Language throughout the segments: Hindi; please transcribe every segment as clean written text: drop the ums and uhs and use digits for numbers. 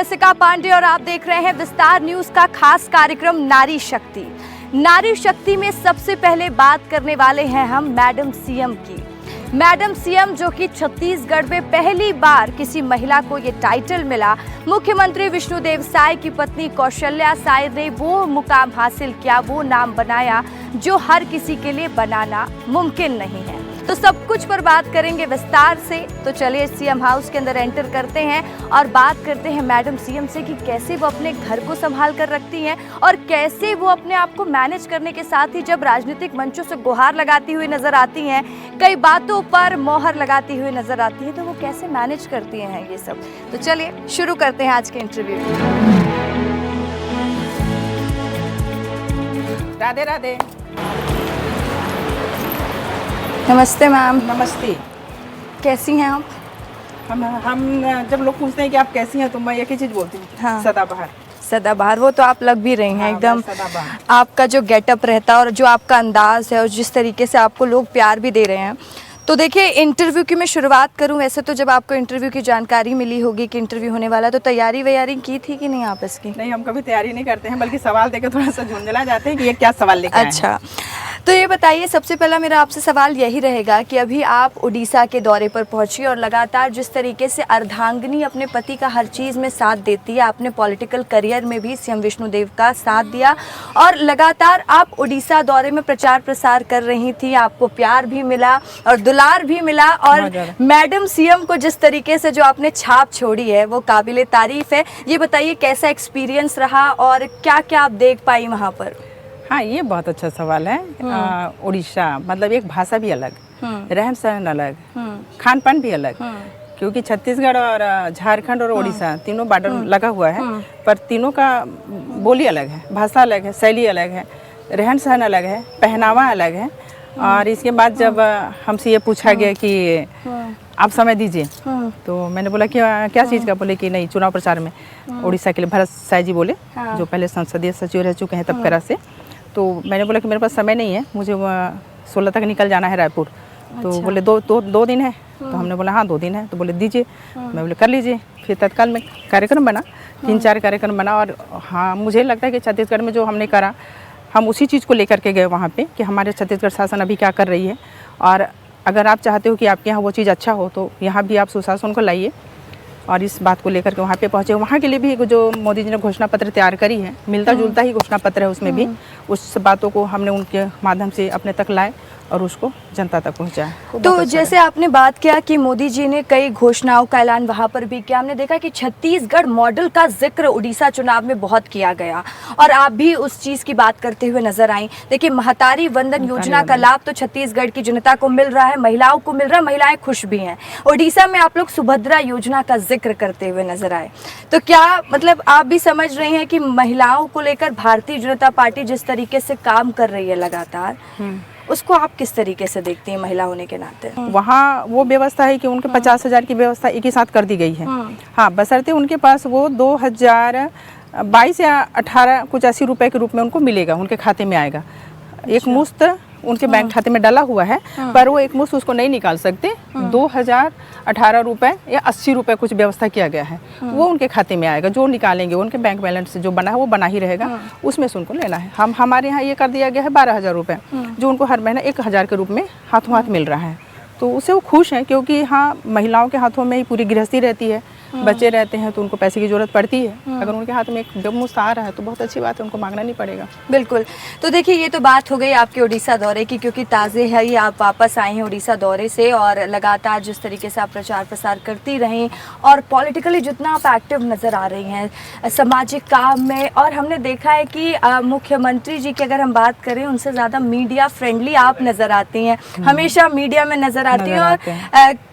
रसिका पांडे और आप देख रहे हैं विस्तार न्यूज का खास कार्यक्रम नारी शक्ति। नारी शक्ति में सबसे पहले बात करने वाले हैं हम मैडम सीएम की। मैडम सीएम जो कि छत्तीसगढ़ में पहली बार किसी महिला को ये टाइटल मिला। मुख्यमंत्री विष्णुदेव साय की पत्नी कौशल्या साय ने वो मुकाम हासिल किया, वो नाम बनाया जो हर किसी के लिए बनाना मुमकिन नहीं है। तो सब कुछ पर बात करेंगे विस्तार से। तो चलिए सीएम हाउस के अंदर एंटर करते हैं और बात करते हैं मैडम सीएम से कि कैसे वो अपने घर को संभाल कर रखती हैं और कैसे वो अपने आप को मैनेज करने के साथ ही जब राजनीतिक मंचों से गुहार लगाती हुई नजर आती हैं, कई बातों पर मोहर लगाती हुई नजर आती है, तो वो कैसे मैनेज करती हैं ये सब। तो चलिए शुरू करते हैं आज के इंटरव्यू। राधे राधे। नमस्ते मैम। नमस्ते। कैसी हैं आप? हम जब लोग पूछते हैं कि आप कैसी हैं तो मैं एक ही चीज़ बोलती हूँ, हाँ। सदाबहार। सदाबहार, वो तो आप लग भी रही हैं। हाँ, एकदम सदाबहार। आपका जो गेटअप रहता है और जो आपका अंदाज है और जिस तरीके से आपको लोग प्यार भी दे रहे हैं। तो देखिए इंटरव्यू की मैं शुरुआत करूं, वैसे तो जब आपको इंटरव्यू की जानकारी मिली होगी कि इंटरव्यू होने वाला, तो तैयारी वैयारी की थी कि नहीं आप इसकी? नहीं, हम कभी तैयारी नहीं करते हैं, बल्कि सवाल देकर थोड़ा सा झुंझला जाते हैं कि ये क्या सवाल लेकर आए हैं। अच्छा, तो ये बताइए, सबसे पहला मेरा आपसे सवाल यही रहेगा कि अभी आप उड़ीसा के दौरे पर पहुंची और लगातार जिस तरीके से अर्धांगिनी अपने पति का हर चीज़ में साथ देती है, आपने पॉलिटिकल करियर में भी सीएम विष्णुदेव का साथ दिया और लगातार आप उड़ीसा दौरे में प्रचार प्रसार कर रही थी, आपको प्यार भी मिला और दुलार भी मिला और मैडम सीएम को जिस तरीके से जो आपने छाप छोड़ी है वो काबिले तारीफ है। ये बताइए कैसा एक्सपीरियंस रहा और क्या क्या आप देख पाई वहाँ पर? हाँ, ये बहुत अच्छा सवाल है। उड़ीसा मतलब एक भाषा भी अलग, रहन सहन अलग, खान पान भी अलग, क्योंकि छत्तीसगढ़ और झारखंड और उड़ीसा तीनों बॉर्डर लगा हुआ है, पर तीनों का बोली अलग है, भाषा अलग है, शैली अलग है, रहन सहन अलग है, पहनावा अलग है। और इसके बाद जब हमसे ये पूछा गया कि आप समय दीजिए, तो मैंने बोला कि क्या चीज़ का? बोले कि नहीं, चुनाव प्रचार में उड़ीसा के लिए भरत साय जी बोले, जो पहले संसदीय सचिव रह चुके हैं तब करा से। तो मैंने बोला कि मेरे पास समय नहीं है, मुझे 16 तक निकल जाना है रायपुर। तो बोले दो दिन है। तो हमने बोला हाँ 2 दिन है। तो बोले दीजिए। मैं बोले कर लीजिए। फिर तत्काल में कार्यक्रम बना, 3-4 कार्यक्रम बना। और हाँ, मुझे लगता है कि छत्तीसगढ़ में जो हमने करा, हम उसी चीज़ को लेकर के गए वहाँ पे कि हमारे छत्तीसगढ़ शासन अभी क्या कर रही है, और अगर आप चाहते हो कि आपके यहाँ वो चीज़ अच्छा हो तो यहाँ भी आप सुशासन को लाइए। और इस बात को लेकर के वहाँ पे पहुँचे। वहाँ के लिए भी जो मोदी जी ने घोषणा पत्र तैयार करी है, मिलता जुलता ही घोषणा पत्र है उसमें भी, उस बातों को हमने उनके माध्यम से अपने तक लाए और उसको जनता तक पहुँचाया। तो जैसे आपने बात किया कि मोदी जी ने कई घोषणाओं का ऐलान वहाँ पर भी किया, हमने देखा कि छत्तीसगढ़ मॉडल का जिक्र उड़ीसा चुनाव में बहुत किया गया और आप भी उस चीज़ की बात करते हुए नजर आई। देखिए महतारी वंदन योजना का लाभ तो छत्तीसगढ़ की जनता को मिल रहा है, महिलाओं को मिल रहा है, महिलाएं खुश भी हैं। उड़ीसा में आप लोग सुभद्रा योजना का जिक्र करते हुए नजर आए, तो क्या मतलब आप भी समझ रहे हैं कि महिलाओं को लेकर भारतीय जनता पार्टी जिस तरीके से काम कर रही है लगातार, उसको आप किस तरीके से देखती हैं महिला होने के नाते? वहाँ वो व्यवस्था है कि उनके 50,000 की व्यवस्था एक ही साथ कर दी गई है। हाँ, बशर्ते उनके पास वो 2022 या 18 कुछ 80 रुपए के रूप में उनको मिलेगा, उनके खाते में आएगा। एक मुश्त उनके बैंक खाते में डाला हुआ है, पर वो एक मुश्त उसको नहीं निकाल सकते। 2018 रुपए या 80 रुपए कुछ व्यवस्था किया गया है, वो उनके खाते में आएगा। जो निकालेंगे उनके बैंक बैलेंस से जो बना है वो बना ही रहेगा, उसमें से उनको लेना है। हमारे यहाँ ये कर दिया गया है 12,000 रुपये, जो उनको हर महीना 1,000 के रूप में हाथों हाथ मिल रहा है। तो उससे वो खुश हैं, क्योंकि हाँ, महिलाओं के हाथों में ही पूरी गृहस्थी रहती है, बच्चे रहते हैं तो उनको पैसे की जरूरत पड़ती है। अगर उनके हाथ में एक जब मुश्त आ रहा है तो बहुत अच्छी बात है, उनको मांगना नहीं पड़ेगा। बिल्कुल। तो देखिए ये तो बात हो गई आपके उड़ीसा दौरे की, क्योंकि ताज़े है ही आप वापस आई हैं उड़ीसा दौरे से और लगातार जिस तरीके से आप प्रचार प्रसार करती रहीं और पॉलिटिकली जितना आप एक्टिव नज़र आ रही हैं सामाजिक काम में, और हमने देखा है कि मुख्यमंत्री जी की अगर हम बात करें, उनसे ज़्यादा मीडिया फ्रेंडली आप नज़र आती हैं, हमेशा मीडिया में नज़र आती हैं और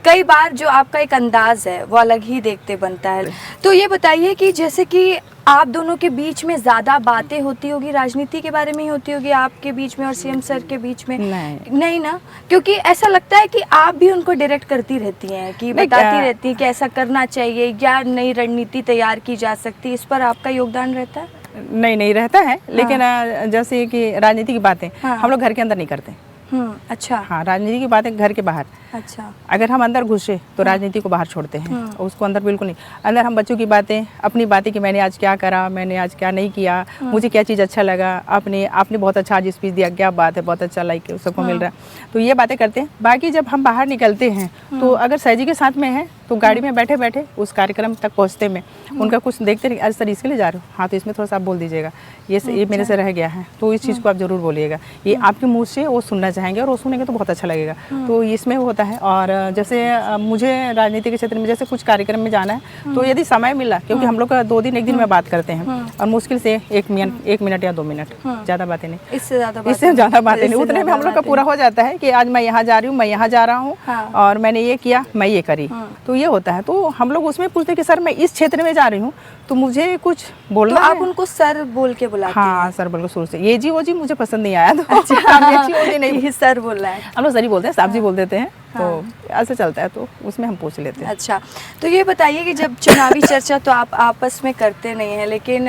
कई बार जो आपका एक अंदाज है वो अलग ही देखते बनता है। तो ये बताइए कि जैसे कि आप दोनों के बीच में ज़्यादा बातें होती होगी, राजनीति के बारे में ही होती होगी आपके बीच में और सीएम सर के बीच में? नहीं ना, क्योंकि ऐसा लगता है कि आप भी उनको डायरेक्ट करती रहती हैं, कि बताती रहती हैं कि ऐसा करना चाहिए या नई रणनीति तैयार की जा सकती है, इस पर आपका योगदान रहता है? नहीं रहता है, लेकिन जैसे कि राजनीति की बातें हम लोग घर के अंदर नहीं करते। अच्छा। हाँ, राजनीति की बातें घर के बाहर। अच्छा। अगर हम अंदर घुसे तो राजनीति को बाहर छोड़ते हैं, उसको अंदर बिल्कुल नहीं। अंदर हम बच्चों की बातें, अपनी बातें कि मैंने आज क्या करा, मैंने आज क्या नहीं किया, मुझे क्या चीज़ अच्छा लगा, आपने बहुत अच्छा आज स्पीच दिया, क्या बात है, बहुत अच्छा लाइक सबको मिल रहा है, तो ये बातें करते हैं। बाकी जब हम बाहर निकलते हैं तो अगर सैजी के साथ में है तो गाड़ी में बैठे बैठे उस कार्यक्रम तक पहुँचते में उनका कुछ देखते नहीं, आज सर इसके लिए जा रहे हो, हाँ तो इसमें थोड़ा सा आप बोल दीजिएगा, ये मेरे से रह गया है तो इस चीज़ को आप ज़रूर बोलिएगा, ये आपके मुँह से वो सुनना चाहेंगे और वो सुनेंगे तो बहुत अच्छा लगेगा। तो इसमें होता है। और जैसे मुझे राजनीति के क्षेत्र में जैसे कुछ कार्यक्रम में जाना है तो यदि समय मिला, क्योंकि हम लोग का 2 दिन 1 दिन में बात करते हैं और मुश्किल से 1 मिनट या 2 मिनट, ज़्यादा बातें नहीं, इससे ज़्यादा बातें नहीं, उतने में हम लोग का पूरा हो जाता है कि आज मैं यहाँ जा रही हूँ, मैं यहाँ जा रहा हूँ और मैंने ये किया, मैं ये करी, तो ये होता है। तो हम लोग उसमें पूछते कि सर मैं इस क्षेत्र में जा रही हूँ तो मुझे कुछ बोलना तो आप उनको सर बोल के बुलाते हैं? हाँ, सर बोल के शुरू से, ये जी वो जी मुझे पसंद नहीं आया तो अच्छा, नहीं सर बोल रहा है, हम लोग सर ही बोलते हैं, साहब जी बोल देते हैं, तो ऐसे चलता है, तो उसमें हम पूछ लेते हैं। अच्छा, तो ये बताइए कि जब चुनावी चर्चा तो आप आपस में करते नहीं हैं, लेकिन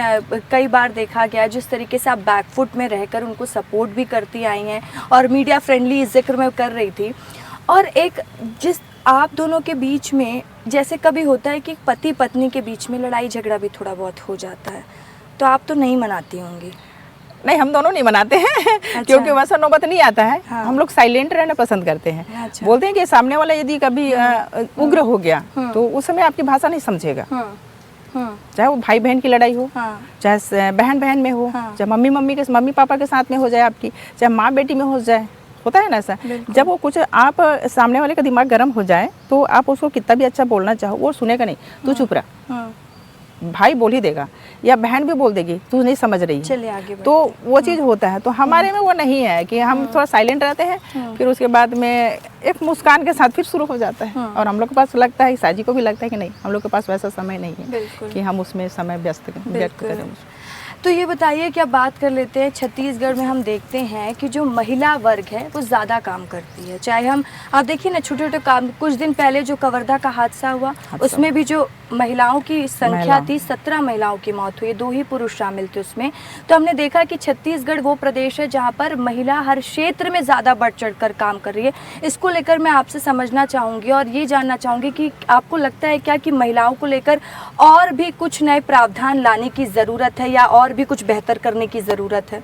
कई बार देखा गया जिस तरीके से आप बैकफुट में रहकर उनको सपोर्ट भी करती आई हैं और मीडिया फ्रेंडली जिक्र में कर रही थी, और एक जिस आप दोनों के बीच में जैसे कभी होता है कि पति पत्नी के बीच में लड़ाई झगड़ा भी थोड़ा बहुत हो जाता है, तो आप तो नहीं मनाती होंगी? नहीं, हम दोनों नहीं मनाते हैं। अच्छा। क्योंकि वैसा नौबत नहीं आता है। हाँ। हम लोग साइलेंट रहना पसंद करते हैं। अच्छा। बोलते हैं कि सामने वाला यदि कभी उग्र हो गया तो उस समय आपकी भाषा नहीं समझेगा, चाहे वो भाई बहन की लड़ाई हो, चाहे बहन बहन में हो, चाहे मम्मी पापा के साथ में हो जाए आपकी, चाहे माँ बेटी में हो जाए, होता है ना ऐसा। जब वो कुछ आप सामने वाले का दिमाग गर्म हो जाए तो आप उसको कितना भी अच्छा बोलना चाहो वो सुनेगा नहीं, तू चुप रहा, भाई बोल ही देगा या बहन भी बोल देगी तू नहीं समझ रही है, आगे तो वो चीज़ होता है। तो हमारे में वो नहीं है कि हम थोड़ा साइलेंट रहते हैं, फिर उसके बाद में एक मुस्कान के साथ फिर शुरू हो जाता है। और हम लोग के पास लगता है, साजी को भी लगता है कि नहीं, हम लोग के पास वैसा समय नहीं है कि हम उसमें समय व्यक्त करें। तो ये बताइए कि अब बात कर लेते हैं, छत्तीसगढ़ में हम देखते हैं कि जो महिला वर्ग है वो ज़्यादा काम करती है, चाहे हम आप देखिए ना छोटे छोटे काम, कुछ दिन पहले जो कवर्धा का हादसा हुआ उसमें भी जो महिलाओं की संख्या थी 17 महिलाओं की मौत हुई, 2 ही पुरुष शामिल थे उसमें। तो हमने देखा कि छत्तीसगढ़ वो प्रदेश है जहाँ पर महिला हर क्षेत्र में ज़्यादा बढ़ चढ़ कर काम कर रही है। इसको लेकर मैं आपसे समझना चाहूँगी और ये जानना चाहूँगी कि आपको लगता है क्या कि महिलाओं को लेकर और भी कुछ नए प्रावधान लाने की ज़रूरत है या और भी कुछ बेहतर करने की ज़रूरत है?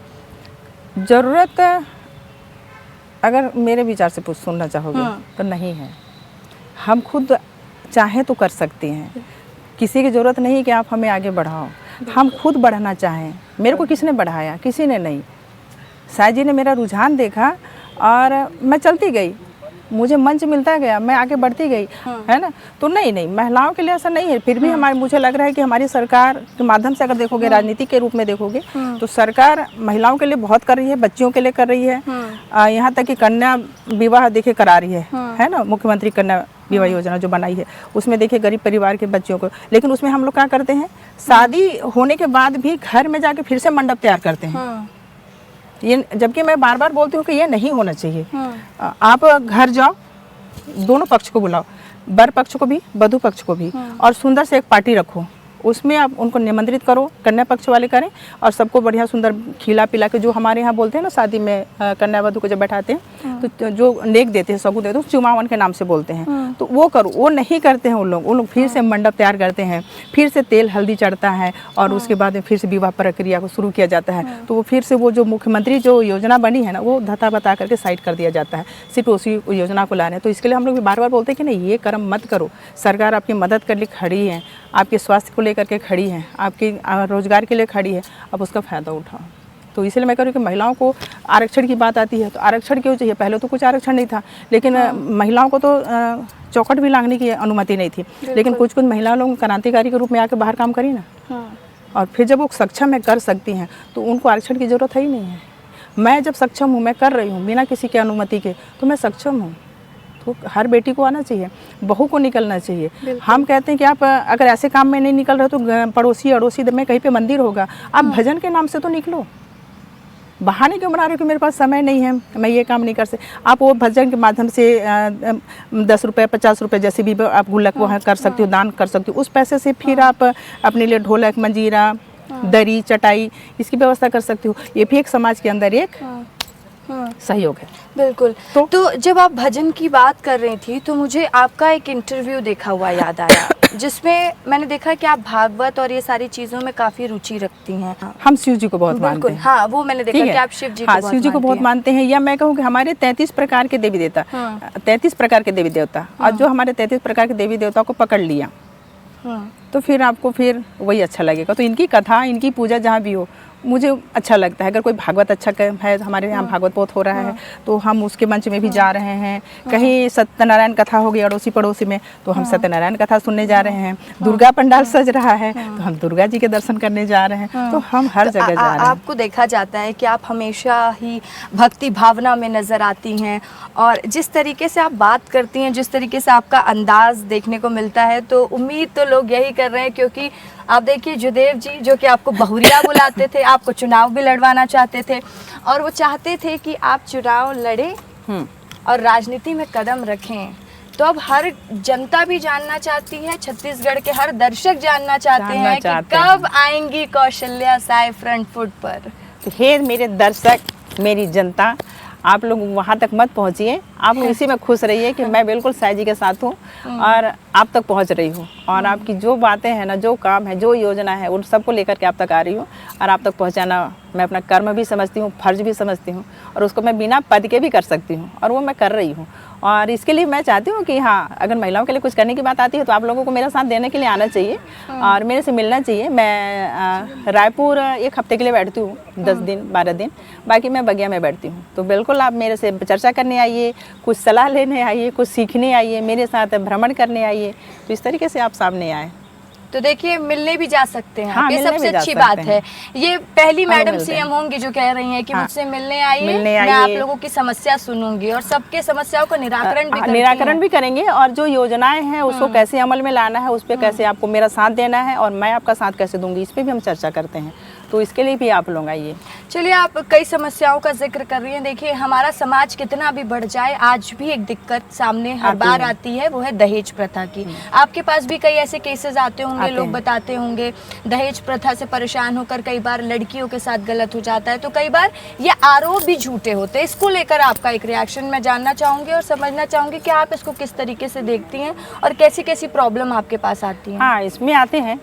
ज़रूरत अगर मेरे विचार से सुनना चाहोगे तो नहीं है। हम खुद चाहें तो कर सकते हैं, किसी की ज़रूरत नहीं कि आप हमें आगे बढ़ाओ, हम खुद बढ़ना चाहें। मेरे को किसने बढ़ाया? किसी ने नहीं। साजी ने मेरा रुझान देखा और मैं चलती गई, मुझे मंच मिलता गया, मैं आगे बढ़ती गई, है ना। तो नहीं, महिलाओं के लिए ऐसा नहीं है। फिर भी मुझे लग रहा है कि हमारी सरकार के माध्यम से अगर देखोगे, राजनीति के रूप में देखोगे तो सरकार महिलाओं के लिए बहुत कर रही है, बच्चियों के लिए कर रही है, यहाँ तक कि कन्या विवाह देखिए करा रही है ना। मुख्यमंत्री कन्या विवाह योजना जो बनाई है उसमें देखिए गरीब परिवार के बच्चियों को, लेकिन उसमें हम लोग क्या करते हैं, शादी होने के बाद भी घर में जाके फिर से मंडप तैयार करते हैं। ये जबकि मैं बार बार बोलती हूँ कि ये नहीं होना चाहिए। आप घर जाओ, दोनों पक्ष को बुलाओ, वर पक्ष को भी, वधू पक्ष को भी, और सुंदर से एक पार्टी रखो, उसमें आप उनको निमंत्रित करो, कन्या पक्ष वाले करें और सबको बढ़िया सुंदर खिला पिला के, जो हमारे यहाँ बोलते हैं ना शादी में कन्या वधू को जब बैठाते हैं तो जो नेक देते हैं, सगुन देते हैं, चुमावन के नाम से बोलते हैं, तो वो करो। वो नहीं करते हैं उन लोग फिर से मंडप तैयार करते हैं, फिर से तेल हल्दी चढ़ता है और उसके बाद में फिर से विवाह प्रक्रिया को शुरू किया जाता है। तो वो फिर से वो जो मुख्यमंत्री जो योजना बनी है ना, वो धता बता करके साइड कर दिया जाता है, सिर्फ उसी योजना को ला रहे हैं। तो इसके लिए हम लोग भी बार बार बोलते हैं कि नहीं, ये कर्म मत करो। सरकार आपकी मदद करने लिए खड़ी है, आपके स्वास्थ्य को लेकर के खड़ी है, आपकी रोजगार के लिए खड़ी है, अब उसका फ़ायदा उठाओ। तो इसलिए मैं कह रही हूँ कि महिलाओं को आरक्षण की बात आती है तो आरक्षण क्यों चाहिए? पहले तो कुछ आरक्षण नहीं था, लेकिन महिलाओं को तो चौखट भी लांघने की अनुमति नहीं थी, लेकिन कुछ महिला लोग क्रांतिकारी के रूप में आके बाहर काम करी ना, और फिर जब वो सक्षम है, कर सकती हैं, तो उनको आरक्षण की ज़रूरत है ही नहीं है। मैं जब सक्षम हूँ, मैं कर रही हूँ बिना किसी की अनुमति के, तो मैं सक्षम हूँ। तो हर बेटी को आना चाहिए, बहू को निकलना चाहिए। हम कहते हैं कि आप अगर ऐसे काम में नहीं निकल रहे तो पड़ोसी अड़ोसी में कहीं पे मंदिर होगा, आप भजन के नाम से तो निकलो। बहाने क्यों बना रहे हो कि मेरे पास समय नहीं है, मैं ये काम नहीं कर सकती? आप वो भजन के माध्यम से 10 रुपये 50 रुपये जैसे भी आप गुल्लक वहाँ कर सकती हो, दान कर सकती हो। उस पैसे से फिर आप अपने लिए ढोलक, मंजीरा, दरी, चटाई इसकी व्यवस्था कर सकती हो। ये भी एक समाज के अंदर एक सहयोग है। बिल्कुल। तो जब आप भजन की बात कर रही थी तो मुझे आपका एक इंटरव्यू देखा हुआ याद आया जिसमें मैंने देखा कि आप भागवत और ये सारी चीज़ों में काफ़ी रुचि रखती हैं। हम शिव जी को बहुत मानते हैं। हाँ, वो मैंने देखा कि आप शिव जी हाँ, शिव जी को बहुत मानते हैं। या मैं कहूँ कि हमारे 33 प्रकार के देवी देवता, 33 प्रकार के देवी देवता, और जो हमारे 33 प्रकार के देवी देवताओं को पकड़ लिया तो फिर आपको फिर वही अच्छा लगेगा। तो इनकी कथा, इनकी पूजा जहाँ भी हो मुझे अच्छा लगता है। अगर कोई भागवत अच्छा है, हमारे यहाँ भागवत बहुत हो रहा है तो हम उसके मंच में भी जा रहे हैं। कहीं सत्यनारायण कथा हो गई अड़ोसी पड़ोसी में तो हम सत्यनारायण कथा सुनने जा रहे हैं। दुर्गा पंडाल सज रहा है तो हम दुर्गा जी के दर्शन करने जा रहे हैं। तो हम हर जगह जा रहे हैं। आपको देखा जाता है कि आप हमेशा ही भक्ति भावना में नज़र आती हैं और जिस तरीके से आप बात करती हैं, जिस तरीके से आपका अंदाज देखने को मिलता है, तो उम्मीद तो लोग यही कर रहे हैं। क्योंकि आप देखिए जुदेव जी जो कि आपको बहुरिया बुलाते थे, आपको चुनाव भी लड़वाना चाहते थे और वो चाहते थे कि आप चुनाव लड़ें और राजनीति में कदम रखें। तो अब हर जनता भी जानना चाहती है, छत्तीसगढ़ के हर दर्शक जानना चाहते हैं कि कब आएंगी कौशल्या साई फ्रंट फुट पर। हे मेरे दर्शक, मेरी जनता, आप लोग वहाँ तक मत पहुँचिए। आप लोग इसी में खुश रहिए कि मैं बिल्कुल साई जी के साथ हूँ और आप तक पहुँच रही हूँ। और आपकी जो बातें हैं ना, जो काम है, जो योजना है, उन सबको लेकर के आप तक आ रही हूँ। और आप तक पहुँचाना मैं अपना कर्म भी समझती हूँ, फर्ज भी समझती हूँ, और उसको मैं बिना पद के भी कर सकती हूँ और वो मैं कर रही हूँ। और इसके लिए मैं चाहती हूँ कि हाँ, अगर महिलाओं के लिए कुछ करने की बात आती है तो आप लोगों को मेरा साथ देने के लिए आना चाहिए और मेरे से मिलना चाहिए। मैं रायपुर एक हफ्ते के लिए बैठती हूँ, 10 दिन 12 दिन, बाकी मैं बगिया में बैठती हूँ। तो बिल्कुल आप मेरे से चर्चा करने आइए, कुछ सलाह लेने आइए, कुछ सीखने आइए, मेरे साथ भ्रमण करने आइए। तो इस तरीके से आप सामने आए तो देखिए मिलने भी जा सकते हैं। हाँ, ये सबसे अच्छी बात है। ये पहली मैडम सीएम होंगी जो कह रही हैं कि मुझसे मिलने आइए, मैं आप लोगों की समस्या सुनूंगी और सबके समस्याओं को निराकरण भी करेंगे। और जो योजनाएं हैं उसको कैसे अमल में लाना है, उस पर कैसे आपको मेरा साथ देना है और मैं आपका साथ कैसे दूंगी, इस पर भी हम चर्चा करते हैं। तो इसके लिए भी आप लोग आइए। चलिए, आप कई समस्याओं का जिक्र कर रही हैं। देखिए, हमारा समाज कितना भी बढ़ जाए, आज भी एक दिक्कत सामने हर बार आती है, वो है दहेज प्रथा की। आपके पास भी कई ऐसे केसेस आते होंगे, लोग बताते होंगे दहेज प्रथा से परेशान होकर कई बार लड़कियों के साथ गलत हो जाता है। तो कई बार ये आरोप भी झूठे होते हैं। इसको लेकर आपका एक रिएक्शन मैं जानना चाहूँगी और समझना चाहूँगी कि आप इसको किस तरीके से देखती हैं और कैसी कैसी प्रॉब्लम आपके पास आती है। हाँ, इसमें आते हैं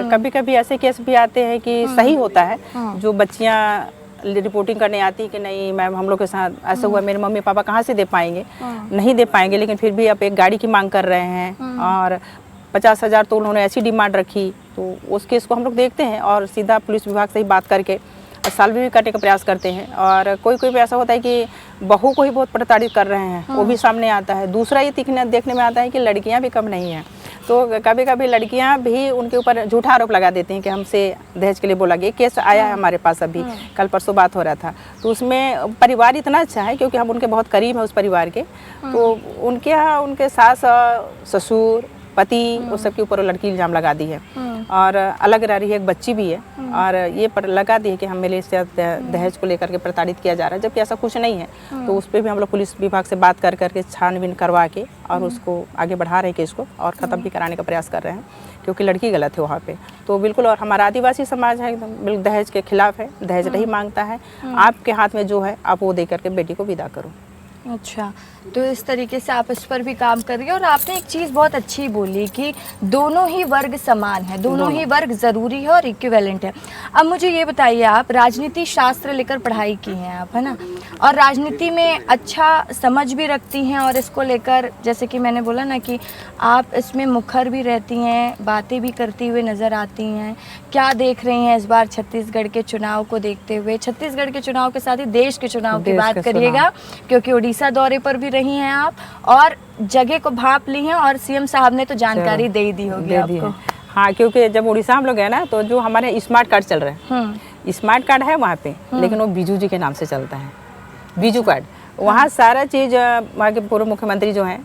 कभी कभी ऐसे केस भी आते हैं कि सही होता है। जो बच्चियाँ रिपोर्टिंग करने आती कि नहीं मैम, हम लोग के साथ ऐसा हुआ, मेरे मम्मी पापा कहाँ से दे पाएंगे, नहीं दे पाएंगे, लेकिन फिर भी आप एक गाड़ी की मांग कर रहे हैं और 50,000 तो उन्होंने ऐसी डिमांड रखी। तो उस केस को हम लोग देखते हैं और सीधा पुलिस विभाग से ही बात करके साल भी काटने का प्रयास करते हैं। और कोई कोई भी ऐसा होता है कि बहू को ही बहुत प्रताड़ित कर रहे हैं, वो भी सामने आता है। दूसरा ये देखने में आता है कि लड़कियाँ भी कम नहीं हैं। तो कभी कभी लड़कियां भी उनके ऊपर झूठा आरोप लगा देती हैं कि हमसे दहेज के लिए बोला गया। केस आया है हमारे पास, अभी कल परसों बात हो रहा था। तो उसमें परिवार इतना अच्छा है क्योंकि हम उनके बहुत करीब हैं उस परिवार के। तो उनके यहाँ उनके सास ससुर पति उस सब के ऊपर लड़की इल्ज़ाम लगा दी है और अलग रह रही है, एक बच्ची भी है और ये पर लगा दी है कि हम मेरे से दहेज को लेकर के प्रताड़ित किया जा रहा है, जबकि ऐसा कुछ नहीं है। तो उस पर भी हम लोग पुलिस विभाग से बात कर करके छानबीन करवा के और उसको आगे बढ़ा रहे हैं केस को और ख़त्म भी कराने का प्रयास कर रहे हैं क्योंकि लड़की गलत है वहाँ पे। तो बिल्कुल, और हमारा आदिवासी समाज है एकदम दहेज के खिलाफ है, दहेज नहीं मांगता है। आपके हाथ में जो है आप वो दे करके बेटी को विदा करो। अच्छा, तो इस तरीके से आप इस पर भी काम कर रही है। और आपने एक चीज़ बहुत अच्छी बोली कि दोनों ही वर्ग समान है, दोनों ही वर्ग ज़रूरी है और इक्विवेलेंट है। अब मुझे ये बताइए, आप राजनीति शास्त्र लेकर पढ़ाई की हैं आप, है ना, और राजनीति में अच्छा समझ भी रखती हैं और इसको लेकर जैसे कि मैंने बोला ना कि आप इसमें मुखर भी रहती हैं, बातें भी करती हुए नज़र आती हैं। क्या देख रही हैं इस बार छत्तीसगढ़ के चुनाव को देखते हुए? छत्तीसगढ़ के चुनाव के साथ ही देश के चुनाव की बात करिएगा क्योंकि उड़ीसा दौरे पर भी रही हैं आप और जगह को भांप ली हैं और सीएम साहब ने तो जानकारी दे दी होगी आपको। हाँ, क्योंकि जब उड़ीसा हम लोग गए ना तो जो हमारे स्मार्ट कार्ड चल रहे हैं, स्मार्ट कार्ड है वहाँ पे, लेकिन वो बीजू जी के नाम से चलता है, बीजू कार्ड। वहाँ सारा चीज़ वहाँ के पूर्व मुख्यमंत्री जो हैं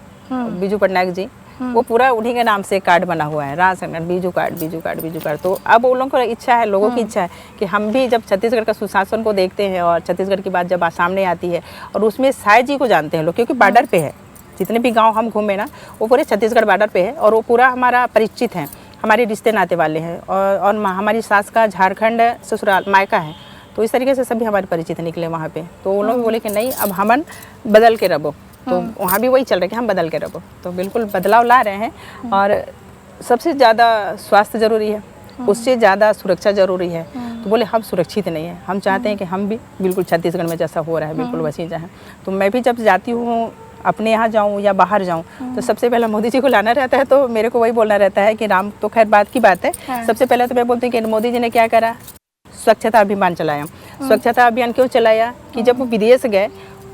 बीजू पटनायक जी, वो पूरा उन्हीं के नाम से कार्ड बना हुआ है, ration card, Biju card, Biju card, Biju card. तो अब उन लोगों को इच्छा है, लोगों की इच्छा है कि हम भी जब छत्तीसगढ़ का सुशासन को देखते हैं और छत्तीसगढ़ की बात जब सामने आती है और उसमें साई जी को जानते हैं लोग क्योंकि बॉर्डर पे है, जितने भी गाँव हम घूमे ना वो पूरे छत्तीसगढ़ बॉर्डर पे है और वो पूरा हमारा परिचित है, हमारे रिश्ते नाते वाले हैं। और हमारी सास का झारखंड ससुराल मायका है, तो इस तरीके से सभी हमारे परिचित निकले वहाँ पे। तो वो लोग बोले कि नहीं अब हमन बदल के रहो, तो वहाँ भी वही चल रहा है कि हम बदल के रहो। तो बिल्कुल बदलाव ला रहे हैं और सबसे ज़्यादा स्वास्थ्य ज़रूरी है, उससे ज़्यादा सुरक्षा ज़रूरी है। तो बोले हम सुरक्षित नहीं है, हम चाहते हैं कि हम भी बिल्कुल छत्तीसगढ़ में जैसा हो रहा है बिल्कुल वैसे ही जाएँ। तो मैं भी जब जाती हूँ अपने यहाँ जाऊँ या बाहर जाऊँ तो सबसे पहले मोदी जी को लाना रहता है। तो मेरे को वही बोलना रहता है कि राम तो खैर बात की बात है, सबसे पहले तो मैं बोलती हूँ कि मोदी जी ने क्या करा, स्वच्छता अभियान चलाया। स्वच्छता अभियान क्यों चलाया कि जब वो विदेश गए,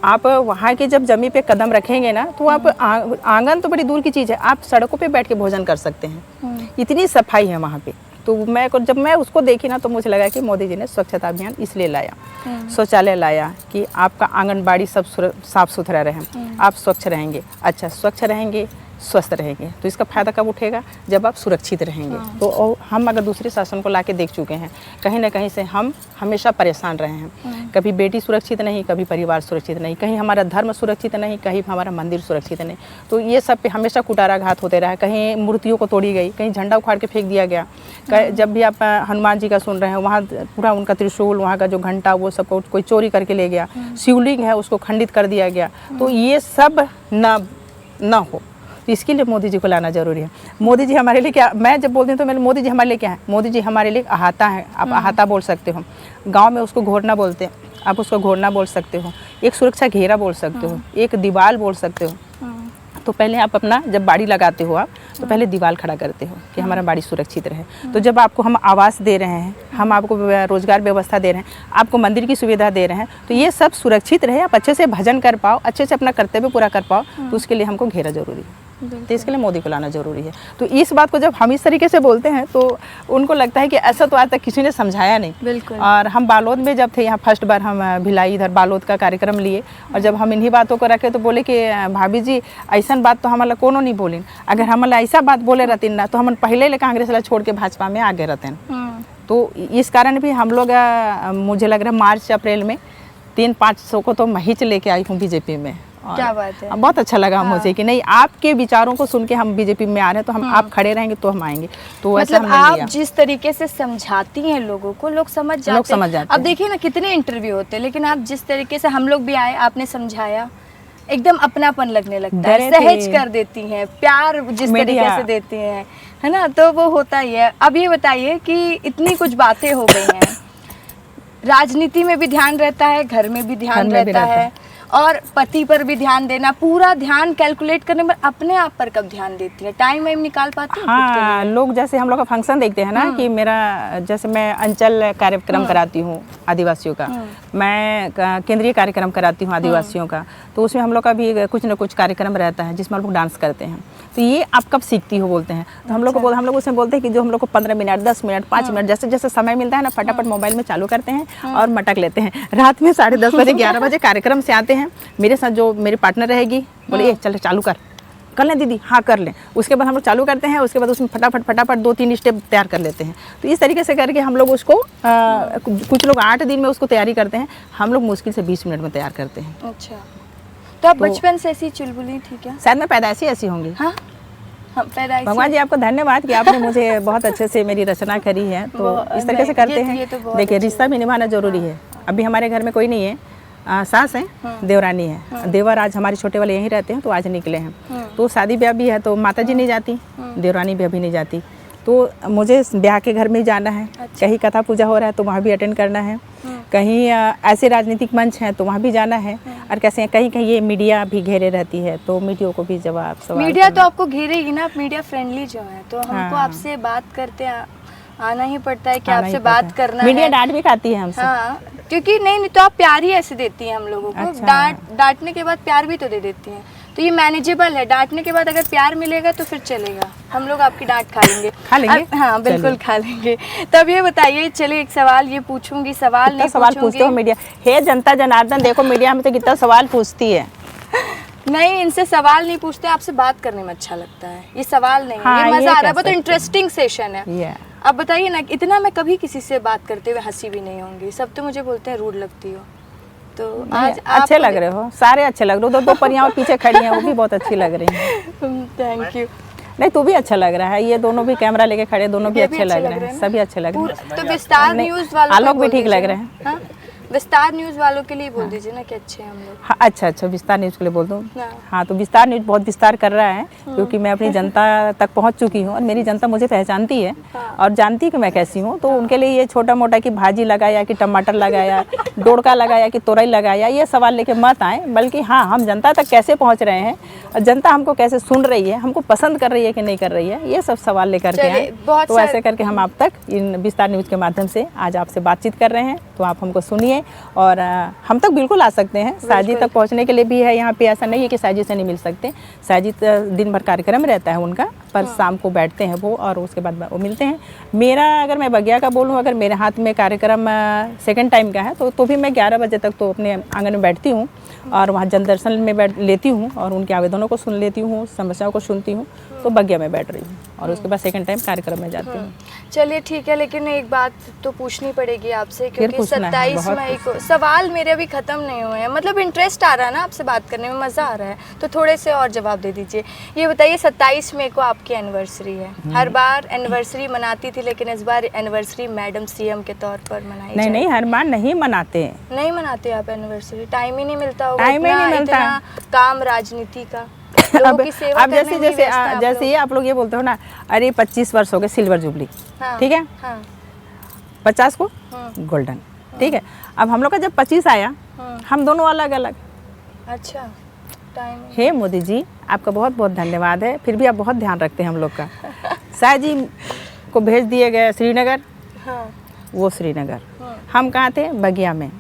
आप वहाँ की जब जमीन पे कदम रखेंगे ना तो आप आंगन तो बड़ी दूर की चीज़ है, आप सड़कों पे बैठ के भोजन कर सकते हैं, इतनी सफाई है वहाँ पे। तो जब मैं उसको देखी ना तो मुझे लगा कि मोदी जी ने स्वच्छता अभियान इसलिए लाया, शौचालय लाया कि आपका आंगनबाड़ी सब साफ सुथरा रहे, आप स्वच्छ रहेंगे। अच्छा स्वच्छ रहेंगे, स्वस्थ रहेंगे, तो इसका फ़ायदा कब उठेगा, जब आप सुरक्षित रहेंगे। तो हम अगर दूसरे शासन को लाके देख चुके हैं, कहीं ना कहीं से हम हमेशा परेशान रहे हैं। कभी बेटी सुरक्षित नहीं, कभी परिवार सुरक्षित नहीं, कहीं हमारा धर्म सुरक्षित नहीं, कहीं हमारा मंदिर सुरक्षित नहीं। तो ये सब पे हमेशा कुटाराघात होते रहा। कहीं मूर्तियों को तोड़ी गई, कहीं झंडा उखाड़ के फेंक दिया गया। जब भी आप हनुमान जी का सुन रहे हैं, वहाँ पूरा उनका त्रिशूल, वहाँ का जो घंटा, वो सब कोई चोरी करके ले गया। शिवलिंग है उसको खंडित कर दिया गया। तो ये सब ना हो, तो इसके लिए मोदी जी को लाना जरूरी है। मोदी जी हमारे लिए क्या, मैं जब बोलती हूँ तो मेरे मोदी जी हमारे लिए क्या है, मोदी जी हमारे लिए अहाता है। आप अहाता बोल सकते हो, गांव में उसको घोरना बोलते हैं, आप उसको घोरना बोल सकते हो, एक सुरक्षा घेरा बोल सकते हो, एक दीवार बोल सकते हो। तो पहले आप अपना जब बाड़ी लगाते हो आप तो पहले दीवार खड़ा करते हो कि हमारा बाड़ी सुरक्षित रहे। तो जब आपको हम आवास दे रहे हैं, हम आपको रोजगार व्यवस्था दे रहे हैं, आपको मंदिर की सुविधा दे रहे हैं, तो ये सब सुरक्षित रहे, आप अच्छे से भजन कर पाओ, अच्छे से अपना कर्तव्य पूरा कर पाओ, तो उसके लिए हमको घेरा जरूरी है। तो इसके लिए मोदी को लाना जरूरी है। तो इस बात को जब हम इस तरीके से बोलते हैं तो उनको लगता है कि ऐसा तो आज तक किसी ने समझाया नहीं। बिल्कुल। और हम बालोद में जब थे, यहाँ फर्स्ट बार हम भिलाई इधर बालोद का कार्यक्रम लिए, और जब हम इन्हीं बातों को रखे तो बोले कि भाभी जी ऐसा बात तो हमारा कोनो नहीं बोली, अगर हमारा ऐसा बात बोले रहती ना तो हम पहले ले कांग्रेस वाला छोड़ के भाजपा में आगे रहते हैं। तो इस कारण भी हम लोग मुझे लग रहा है मार्च अप्रैल में 300-500 को तो मैं ही लेके आई हूँ बीजेपी में। क्या बात है, बहुत अच्छा लगा मुझे कि नहीं, आपके विचारों को सुन के हम बीजेपी में आ रहे हैं, तो हम आप खड़े रहेंगे तो हम आएंगे। तो मतलब आप जिस तरीके से समझाती हैं लोगों को, लोग समझ जाते हैं। अब देखिए ना कितने इंटरव्यू होते हैं, लेकिन आप जिस तरीके से, हम लोग भी आए, आपने समझाया, एकदम अपनापन लगने लगता है, सहज कर देती हैं, प्यार जिस तरीके से देती हैं, है ना, तो वो होता ही है। अब ये बताइए कि इतनी कुछ बातें हो गई हैं, राजनीति में भी ध्यान रहता है, घर में भी ध्यान रहता है, और पति पर भी ध्यान देना, पूरा ध्यान कैलकुलेट करने में अपने आप पर कब ध्यान देती है, टाइम वाइम निकाल पाती है? हाँ, लोग जैसे हम लोग का फंक्शन देखते हैं ना कि मेरा, जैसे मैं अंचल कार्यक्रम कराती हूँ आदिवासियों का, मैं केंद्रीय कार्यक्रम कराती हूँ आदिवासियों का, तो उसमें हम लोग का भी कुछ न कुछ कार्यक्रम रहता है जिसमें हम लोग डांस करते हैं। तो ये आप कब सीखती हो बोलते हैं, तो हम लोग उसमें बोलते हैं कि जो हम लोग को 15 मिनट, 10 मिनट, 5 मिनट जैसे जैसे समय मिलता है ना, फटाफट मोबाइल में चालू करते हैं और मटक लेते हैं। रात में 10:30 बजे 11 बजे कार्यक्रम से आते हैं, मेरे साथ जो मेरी पार्टनर रहेगी बोले ये चल चालू कर लें दीदी, हाँ कर लें। उसके बाद हम लोग चालू करते हैं, उसके बाद उसमें फटाफट 2-3 स्टेप तैयार कर लेते हैं। तो इस तरीके से करके हम लोग उसको कुछ लोग 8 दिन में उसको तैयारी करते हैं, हम लोग मुश्किल से 20 मिनट में तैयार करते हैं। अच्छा, तो आप बचपन से ऐसी चुलबुली थी क्या? शायद मैं पैदाइशी ऐसी होंगी। हाँ, भगवान जी आपको धन्यवाद कि आपने मुझे बहुत अच्छे से मेरी रचना करी है। तो इस तरीके से करते हैं। देखिए, रिश्ता भी निभाना जरूरी है। अभी हमारे घर में कोई नहीं है, सास है, देवरानी है, देवर आज हमारे छोटे वाले यहीं रहते हैं, तो आज निकले हैं। तो शादी ब्याह भी है, तो माता जी नहीं जाती, देवरानी भी अभी नहीं जाती, तो मुझे ब्याह के घर में ही जाना है। कहीं कथा पूजा हो रहा है तो वहाँ भी अटेंड करना है, कहीं ऐसे राजनीतिक मंच हैं तो वहाँ भी जाना है, और कैसे कहीं कहीं ये मीडिया भी घेरे रहती है, तो मीडिया को भी जवाब सवाल। मीडिया तो आपको घेरेगी ना, आप मीडिया फ्रेंडली जो है, तो हमको आपसे बात करते आना ही पड़ता है कि आपसे बात करना है। मीडिया डांट भी खाती है हमसे। हाँ, क्योंकि नहीं तो आप प्यार ही ऐसे देती हैं हम लोगों को। अच्छा। डांटने के बाद प्यार भी तो दे देती हैं, तो ये मैनेजेबल है। डांटने के बाद अगर प्यार मिलेगा तो फिर चलेगा, हम लोग आपकी डांट खा लेंगे। हाँ बिल्कुल खा लेंगे। तब ये बताइए, चलिए एक सवाल ये पूछूंगी, सवाल पूछते हो मीडिया, हे जनता जनार्दन, देखो मीडिया में तो कितना सवाल पूछती है। नहीं, इनसे सवाल नहीं पूछते, आपसे बात करने में अच्छा लगता है, ये सवाल नहीं है, ये मजा आ रहा है, बहुत इंटरेस्टिंग सेशन है। अब बताइए ना, इतना मैं कभी किसी से बात करते हुए हंसी भी नहीं होंगी, सब तो मुझे बोलते हैं रूड लगती हो, तो आज अच्छे लग रहे हो, सारे अच्छे लग रहे हो, दो परियां और पीछे खड़ी हैं, वो भी बहुत अच्छी लग रही हैं। Thank you. नहीं तो भी अच्छा लग रहा है, ये दोनों भी कैमरा लेके खड़े, दोनों भी अच्छे लग रहे हैं, सभी अच्छे लग रहे हैं। तो विस्तार न्यूज़ वालों आलोक भी ठीक लग रहे हैं। हाँ? विस्तार न्यूज़ वालों के लिए बोल दीजिए ना कि अच्छे हैं हम लोग। हाँ, अच्छा विस्तार न्यूज़ के लिए बोल दूँ। हाँ, तो विस्तार न्यूज़ बहुत विस्तार कर रहा है, क्योंकि मैं अपनी जनता तक पहुँच चुकी हूँ और मेरी जनता मुझे पहचानती है और जानती है कि मैं कैसी हूँ। तो उनके लिए ये छोटा मोटा कि भाजी लगाया कि टमाटर लगाया, डोड़का लगाया कि तोरई लगाया, ये सवाल लेके मत आए, बल्कि हाँ, हम जनता तक कैसे पहुँच रहे हैं और जनता हमको कैसे सुन रही है, हमको पसंद कर रही है कि नहीं कर रही है, ये सब सवाल लेकर के आए। तो ऐसे करके हम आप तक इन विस्तार न्यूज़ के माध्यम से आज आपसे बातचीत कर रहे हैं। तो आप हमको सुनिए और हम तक बिल्कुल आ सकते हैं। साजिद तक पहुंचने के लिए भी है यहाँ पे, ऐसा नहीं है कि साजिद से नहीं मिल सकते। साजिद दिन भर कार्यक्रम रहता है उनका, पर शाम को बैठते हैं वो और उसके बाद वो मिलते हैं। मेरा अगर मैं बगिया का बोलूँ, अगर मेरे हाथ में कार्यक्रम सेकंड टाइम का है तो भी मैं 11 बजे तक तो अपने आंगन में बैठती हूँ और वहाँ जन दर्शन में बैठ लेती हूँ और उनके आवेदनों को सुन लेती हूँ, समस्याओं को सुनती हूँ। तो बगिया में बैठ रही हूँ और उसके बाद सेकंड टाइम कार्यक्रम में जाती हूँ। चलिए ठीक है, लेकिन एक बात तो पूछनी पड़ेगी आपसे, क्योंकि 27 मई को सवाल मेरे अभी ख़त्म नहीं हुए हैं। मतलब इंटरेस्ट आ रहा है ना आपसे बात करने में, मज़ा आ रहा है, तो थोड़े से और जवाब दे दीजिए। ये बताइए 27 मई को आपकी एनिवर्सरी है। हर बार एनिवर्सरी मनाती थी, लेकिन इस बार एनिवर्सरी मैडम सीएम के तौर पर मनाई जाए। नहीं, हर बार नहीं मनाते। नहीं मनाते आप एनिवर्सरी? टाइम ही नहीं मिलता होगा? टाइम ही नहीं मिलता, काम राजनीति का। अब जैसे ये आप लोग ये बोलते हो ना, अरे 25 वर्ष हो गए सिल्वर जुबली, ठीक है, 50 को गोल्डन, ठीक है। अब हम लोग का जब 25 आया, हम दोनों अलग अलग। अच्छा, टाइम। हे मोदी जी, आपका बहुत बहुत धन्यवाद है, फिर भी आप बहुत ध्यान रखते हैं हम लोग का। शाह जी को भेज दिए गए श्रीनगर, वो श्रीनगर, हम कहाँ थे? बगिया में।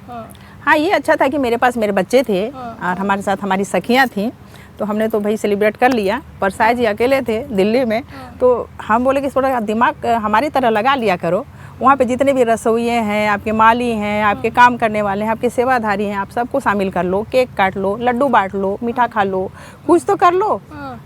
हाँ, ये अच्छा था कि मेरे पास मेरे बच्चे थे और हमारे साथ हमारी सखियाँ थीं, तो हमने तो भाई सेलिब्रेट कर लिया। पर शाह जी अकेले थे दिल्ली में, तो हम बोले कि थोड़ा दिमाग हमारी तरह लगा लिया करो। वहाँ पे जितने भी रसोइये हैं, आपके माली हैं, आपके काम करने वाले हैं, आपके सेवाधारी हैं, आप सबको शामिल कर लो, केक काट लो, लड्डू बांट लो, मीठा खा लो, कुछ तो कर लो।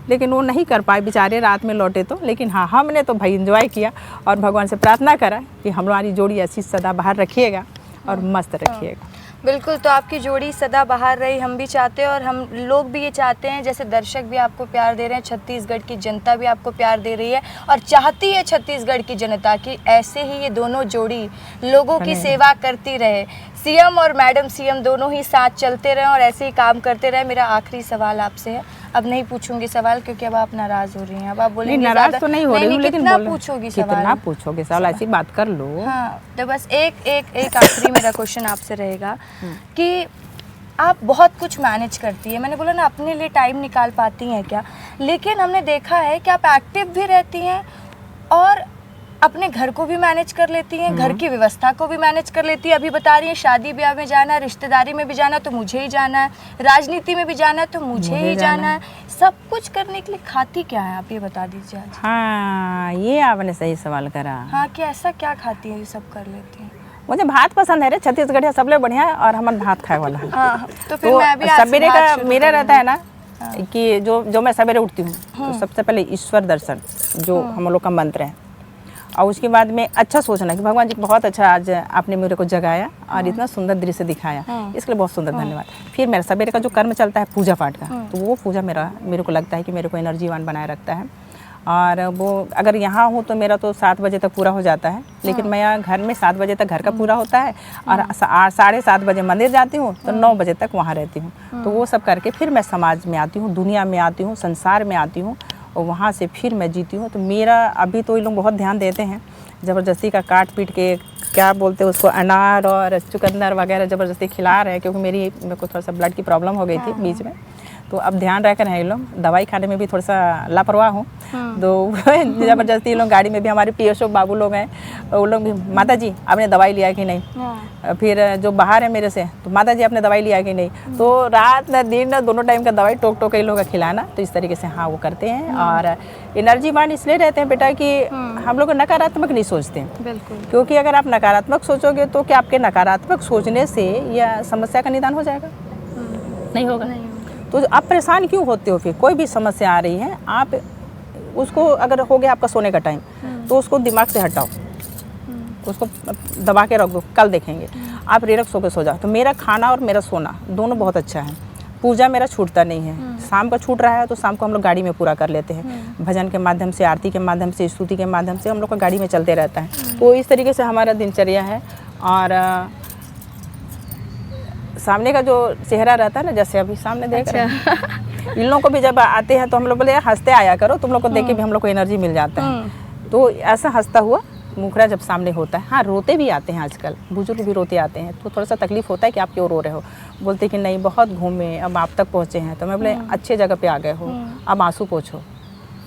लेकिन वो नहीं कर पाए बेचारे, रात में लौटे तो। लेकिन हाँ, हमने तो भाई एंजॉय किया और भगवान से प्रार्थना करा कि हमारी जोड़ी ऐसी सदा बाहर रखिएगा और मस्त रखिएगा। बिल्कुल, तो आपकी जोड़ी सदा बाहर रही, हम भी चाहते हैं और हम लोग भी ये चाहते हैं। जैसे दर्शक भी आपको प्यार दे रहे हैं, छत्तीसगढ़ की जनता भी आपको प्यार दे रही है और चाहती है छत्तीसगढ़ की जनता की ऐसे ही ये दोनों जोड़ी लोगों की सेवा करती रहे। सीएम और मैडम सीएम दोनों ही साथ चलते रहे और ऐसे ही काम करते रहे। मेरा आखिरी सवाल आपसे है, अब नहीं पूछूंगी सवाल क्योंकि अब आप नाराज हो रही हैं। अब आप बोलेंगे नाराज तो नहीं हो रही हूँ, लेकिन पूछोगी सवाल? कितना पूछोगे सवाल, ऐसी बात कर लो। हाँ, तो बस एक आखिरी मेरा क्वेश्चन आपसे रहेगा कि आप बहुत कुछ मैनेज करती है, मैंने बोला ना अपने लिए टाइम निकाल पाती हैं क्या? लेकिन हमने देखा है कि आप एक्टिव भी रहती हैं और अपने घर को भी मैनेज कर लेती हैं, घर की व्यवस्था को भी मैनेज कर लेती है। अभी बता रही हैं शादी ब्याह में जाना है, रिश्तेदारी में भी जाना है तो मुझे ही जाना है, राजनीति में भी जाना है तो मुझे ही जाना है। सब कुछ करने के लिए खाती क्या है, आप ये बता दीजिए आज। हाँ, ये आपने सही सवाल करा। हाँ, कि ऐसा क्या खाती है ये सब कर लेती हैं? मुझे भात पसंद है रे, छत्तीसगढ़ सबले बढ़िया है और हमारे भात खाए वाला है। हाँ, तो फिर मैं भी सवेरे का मेरा रहता है ना कि जो मैं सवेरे उठती हूँ तो सबसे पहले ईश्वर दर्शन, जो हम लोग का मंत्र है, और उसके बाद में अच्छा सोचना कि भगवान जी बहुत अच्छा आज आपने मेरे को जगाया और इतना सुंदर दृश्य दिखाया, इसके लिए बहुत सुंदर धन्यवाद। फिर मेरा सवेरे का जो कर्म चलता है पूजा पाठ का, तो वो पूजा मेरे को लगता है कि मेरे को एनर्जीवान बनाए रखता है। और वो अगर यहाँ हूँ तो मेरा तो 7 बजे तक पूरा हो जाता है, लेकिन मैं यहाँ घर में 7 बजे तक घर का पूरा होता है और 7:30 बजे मंदिर जाती हूँ तो 9 बजे तक वहाँ रहती हूँ। तो वो सब करके फिर मैं समाज में आती हूँ, दुनिया में आती हूँ, संसार में आती हूँ और वहाँ से फिर मैं जीती हूँ। तो मेरा अभी तो ये लोग बहुत ध्यान देते हैं, ज़बरदस्ती का काट पीट के क्या बोलते हैं उसको, अनार और चुकंदर वगैरह ज़बरदस्ती खिला रहे हैं, क्योंकि मेरे को थोड़ा सा ब्लड की प्रॉब्लम हो गई थी बीच में। तो अब ध्यान रखकर है ये लोग, दवाई खाने में भी थोड़ा सा लापरवाह हूँ। तो ज़बरदस्ती लोग गाड़ी में भी, हमारे पीएसओ बाबू लोग हैं, वो लोग भी, माता जी आपने दवाई लिया कि नहीं? फिर जो बाहर है मेरे से, तो माता जी आपने दवाई लिया कि नहीं? तो रात न दिन न दोनों टाइम का दवाई टोक टोक ये लोग का खिलाना। तो इस तरीके से हाँ वो करते हैं और एनर्जीवान इसलिए रहते हैं बेटा कि हम लोग नकारात्मक नहीं सोचते। बिल्कुल, क्योंकि अगर आप नकारात्मक सोचोगे तो क्या आपके नकारात्मक सोचने से यह समस्या का निदान हो जाएगा? नहीं होगा। तो आप परेशान क्यों होते हो? फिर कोई भी समस्या आ रही है, आप उसको, अगर हो गया आपका सोने का टाइम तो उसको दिमाग से हटाओ, उसको दबा के रख दो, कल देखेंगे। आप रिलैक्स होकर सो जाओ। तो मेरा खाना और मेरा सोना दोनों बहुत अच्छा है। पूजा मेरा छूटता नहीं है। शाम का छूट रहा है तो शाम को हम लोग गाड़ी में पूरा कर लेते हैं, भजन के माध्यम से, आरती के माध्यम से, स्तुति के माध्यम से हम लोग का गाड़ी में चलते रहता है। तो इस तरीके से हमारा दिनचर्या है। और सामने का जो चेहरा रहता है ना, जैसे अभी सामने देख रहे हैं, इन लोगों को भी जब आते हैं तो हम लोग बोले हंसते आया करो, तुम लोग को देख के भी हम लोग को एनर्जी मिल जाता है। तो ऐसा हंसता हुआ मुखड़ा जब सामने होता है। हाँ, रोते भी आते हैं, आजकल बुजुर्ग भी रोते आते हैं, तो थोड़ा सा तकलीफ होता है कि आप क्यों रो रहे हो। बोलते कि नहीं, बहुत घूमे, अब आप तक पहुँचे हैं। तो मैं बोले अच्छे जगह पे आ गए हो, अब आंसू पोछो।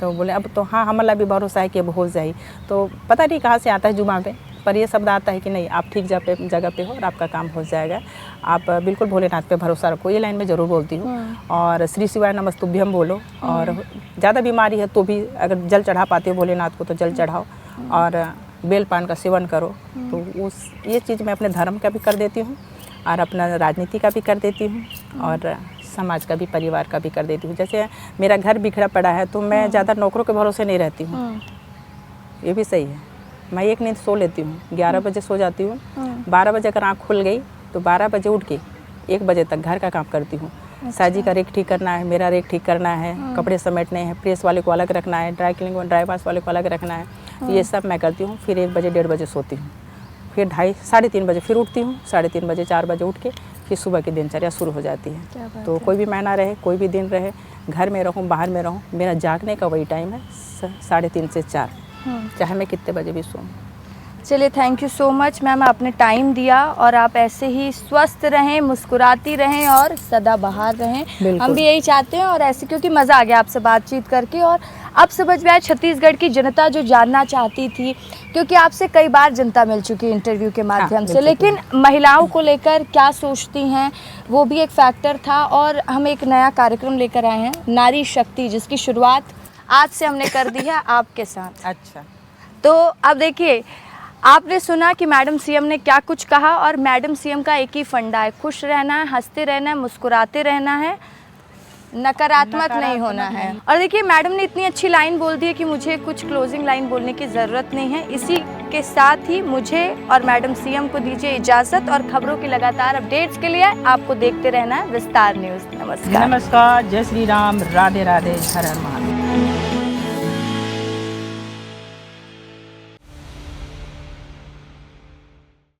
तो बोले अब तो हाँ, हमारा भी भरोसा है कि अब हो जाए। तो पता नहीं कहाँ से आता है जुबान पे, पर ये शब्द आता है कि नहीं, आप ठीक जगह पे हो और आपका काम हो जाएगा। आप बिल्कुल भोलेनाथ पे भरोसा रखो। ये लाइन मैं ज़रूर बोलती हूँ। और श्री शिवाय नमस्तुभ्यम बोलो। और ज़्यादा बीमारी है तो भी अगर जल चढ़ा पाते हो भोलेनाथ को तो जल चढ़ाओ, और बेल पान का सेवन करो। तो ये चीज़ मैं अपने धर्म का भी कर देती हूँ, और अपना राजनीति का भी कर देती हूँ, और समाज का भी, परिवार का भी कर देती हूँ। जैसे मेरा घर बिखरा पड़ा है तो मैं ज़्यादा नौकरों के भरोसे नहीं रहती हूँ। ये भी सही है, मैं एक नींद सो लेती हूँ, 11 बजे सो जाती हूँ। 12 बजे अगर आँख खुल गई तो 12 बजे उठ के 1 बजे तक घर का काम करती हूँ। साजी का रेक ठीक करना है, मेरा रेक ठीक करना है, कपड़े समेटने हैं, प्रेस वाले को अलग रखना है, ड्राई वाश वाले को अलग रखना है। ये सब मैं करती हूँ। फिर 1 बजे 1:30 बजे सोती हूँ, फिर 2:30-3:30 बजे फिर उठती हूँ, 3:30 बजे 4 बजे उठ के फिर सुबह की दिनचर्या शुरू हो जाती है। तो कोई भी महीना रहे, कोई भी दिन रहे, घर में रहूँ, बाहर में रहूँ, मेरा जागने का वही टाइम है 3:30 से 4, चाहे मैं कितने बजे भी सोऊं। चलिए, thank you so much ma'am, आपने टाइम दिया, और आप ऐसे ही स्वस्थ रहें, मुस्कुराती रहें और सदाबहार रहें। हम भी यही चाहते हैं। और ऐसे, क्योंकि मज़ा आ गया आपसे बातचीत करके, और अब समझ में आया छत्तीसगढ़ की जनता जो जानना चाहती थी, क्योंकि आपसे कई बार जनता मिल चुकी है इंटरव्यू के माध्यम से, लेकिन महिलाओं को लेकर क्या सोचती हैं वो भी एक फैक्टर था। और हम एक नया कार्यक्रम लेकर आए हैं, नारी शक्ति, जिसकी शुरुआत आज से हमने कर दी है आपके साथ। अच्छा, तो अब देखिए, आपने सुना कि मैडम सीएम ने क्या कुछ कहा, और मैडम सीएम का एक ही फंडा है, खुश रहना है, हंसते रहना है, मुस्कुराते रहना है, नकारात्मक नहीं होना है। और देखिए, मैडम ने इतनी अच्छी लाइन बोल दी है कि मुझे कुछ क्लोजिंग लाइन बोलने की ज़रूरत नहीं है। इसी के साथ ही मुझे और मैडम सीएम को दीजिए इजाज़त, और खबरों की लगातार अपडेट्स के लिए आपको देखते रहना है विस्तार न्यूज़। नमस्कार। नमस्कार, जय श्री राम, राधे राधे, हर हर महादेव।